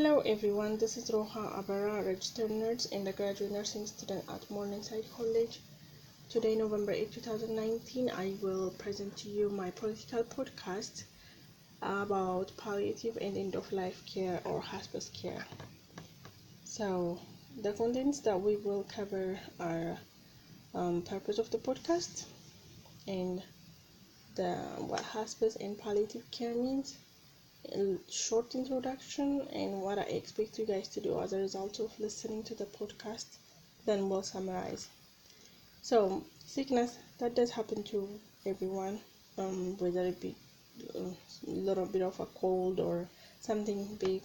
Hello everyone, this is Roha Abara, registered nurse and a graduate nursing student at Morningside College. Today, November 8, 2019, I will present to you my political podcast about palliative and end-of-life care or hospice care. So, the contents that we will cover are purpose of the podcast and what hospice and palliative care means, a short introduction, and what I expect you guys to do as a result of listening to the podcast. Then we'll summarize. So, sickness that does happen to everyone, whether it be a little bit of a cold or something big,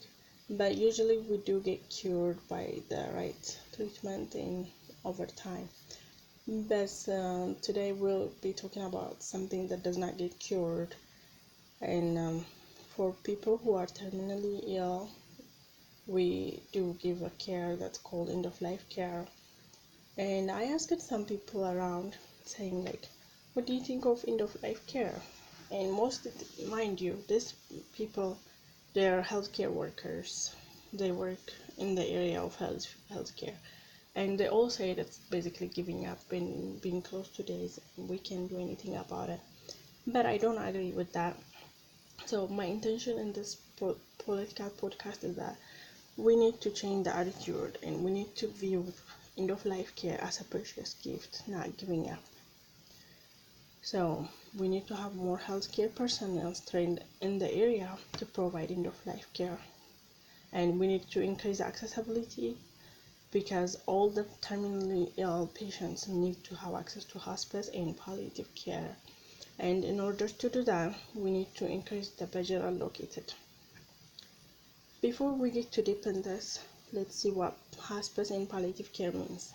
but usually we do get cured by the right treatment and over time. But today we'll be talking about something that does not get cured, and for people who are terminally ill, we do give a care that's called end of life care. And I asked some people around saying, like, what do you think of end of life care? And most, mind you, these people, they're healthcare workers. They work in the area of healthcare. And they all say that's basically giving up and being close to days, and we can't do anything about it. But I don't agree with that. So my intention in this political podcast is that we need to change the attitude, and we need to view end of life care as a precious gift, not giving up. So we need to have more healthcare personnel trained in the area to provide end of life care, and we need to increase accessibility because all the terminally ill patients need to have access to hospice and palliative care. And in order to do that, we need to increase the budget allocated. Before we get too deep in this, let's see what hospice and palliative care means.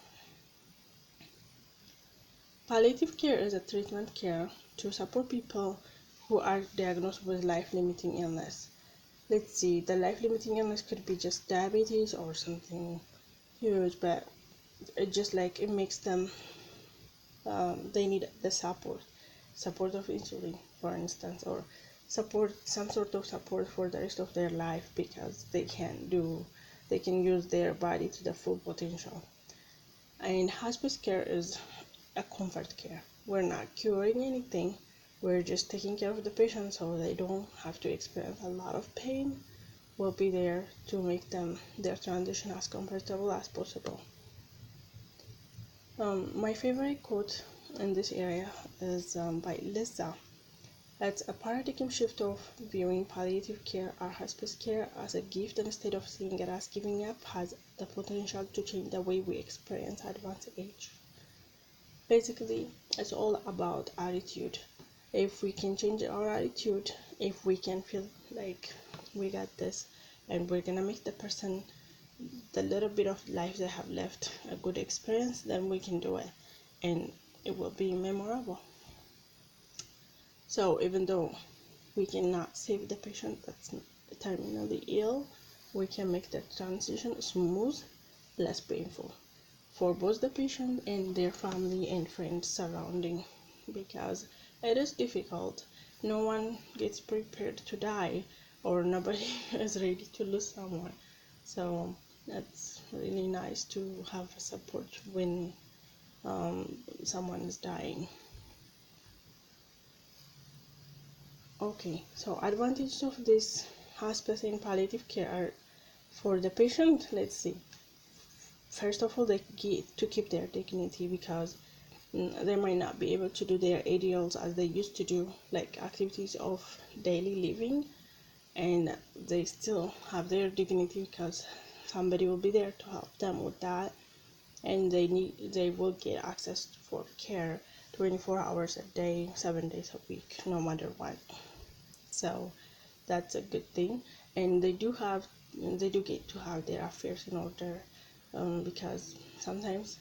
Palliative care is a treatment care to support people who are diagnosed with life-limiting illness. Let's see, the life-limiting illness could be just diabetes or something huge, but it makes them, they need the support of insulin, for instance, or some sort of support for the rest of their life because they can use their body to the full potential. And hospice care is a comfort care. We're not curing anything, we're just taking care of the patient so they don't have to experience a lot of pain. We'll be there to make their transition as comfortable as possible. My favorite quote in this area is by Lisa. It's a paradigm shift of viewing palliative care or hospice care as a gift instead of seeing it as giving up has the potential to change the way we experience advanced age. Basically, it's all about attitude. If we can change our attitude, if we can feel like we got this and we're gonna make the person, the little bit of life they have left, a good experience, then we can do it and it will be memorable. So even though we cannot save the patient that's terminally ill, we can make the transition smooth, less painful for both the patient and their family and friends surrounding, because it is difficult. No one gets prepared to die, or nobody is ready to lose someone. So it's really nice to have support when someone is dying. Okay, so advantages of this hospice and palliative care are for the patient. Let's see. First of all, they get to keep their dignity because they might not be able to do their ideals as they used to do, like activities of daily living, and they still have their dignity because somebody will be there to help them with that, and they will get access for care 24 hours a day, 7 days a week, no matter what. So that's a good thing, and they do get to have their affairs in order, because sometimes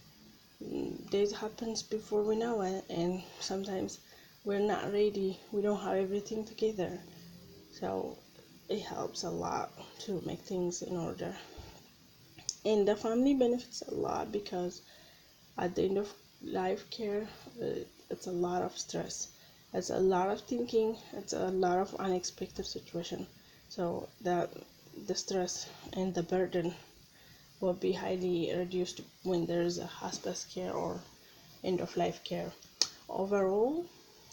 this happens before we know it, and sometimes we're not ready, we don't have everything together, so it helps a lot to make things in order. And the family benefits a lot because at the end of life care, it's a lot of stress, it's a lot of thinking, it's a lot of unexpected situation, so that the stress and the burden will be highly reduced when there is a hospice care or end of life care. Overall,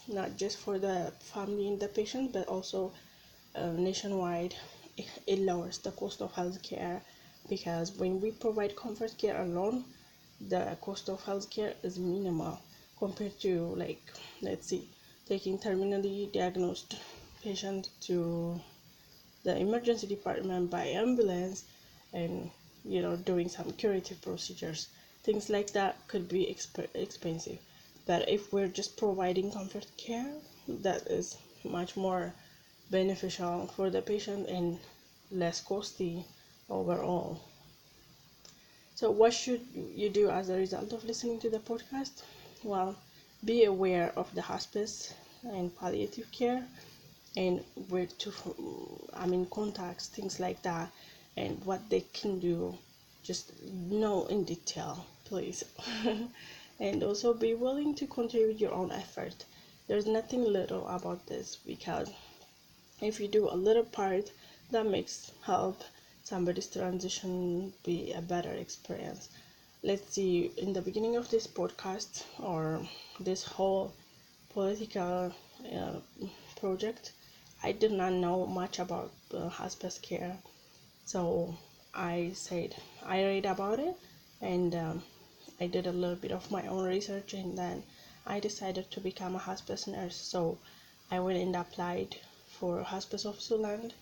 not just for the family and the patient, but also nationwide, it lowers the cost of healthcare, because when we provide comfort care alone, the cost of healthcare is minimal compared to, like, let's see, taking terminally diagnosed patient to the emergency department by ambulance, and doing some curative procedures. Things like that could be expensive, but if we're just providing comfort care, that is much more beneficial for the patient and less costly overall. So what should you do as a result of listening to the podcast? Well, be aware of the hospice and palliative care, and where to, contacts, things like that, and what they can do. Just know in detail, please. And also be willing to contribute your own effort. There's nothing little about this, because if you do a little part, that makes help somebody's transition be a better experience. Let's see, in the beginning of this podcast, or this whole political project, I did not know much about hospice care. So I read about it, and I did a little bit of my own research, and then I decided to become a hospice nurse. So I went and applied for Hospice of Zealand,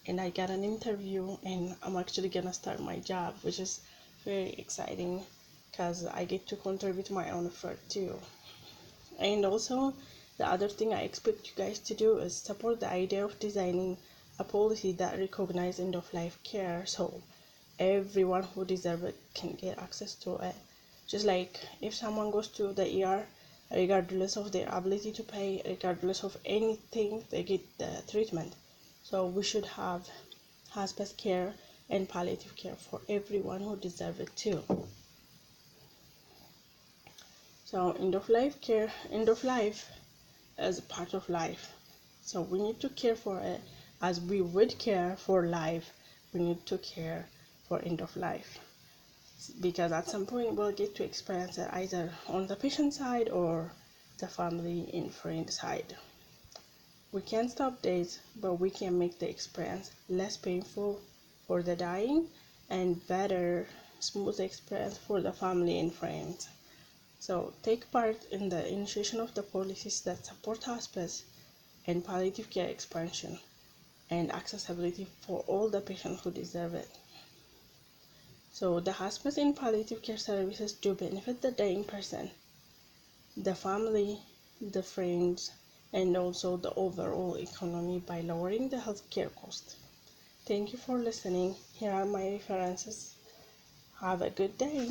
and I got an interview, and I'm actually gonna start my job, which is very exciting because I get to contribute my own effort too. And also, the other thing I expect you guys to do is support the idea of designing a policy that recognizes end of life care, so everyone who deserves it can get access to it. Just like if someone goes to the ER, regardless of their ability to pay, regardless of anything, they get the treatment. So we should have hospice care and palliative care for everyone who deserves it too. So end of life is a part of life. So we need to care for it as we would care for life. We need to care for end of life, because at some point we'll get to experience it either on the patient side or the family and friend side. We can't stop this, but we can make the experience less painful for the dying and better, smooth experience for the family and friends. So take part in the initiation of the policies that support hospice and palliative care expansion and accessibility for all the patients who deserve it. So the hospice and palliative care services do benefit the dying person, the family, the friends, and also the overall economy by lowering the healthcare cost. Thank you for listening. Here are my references. Have a good day.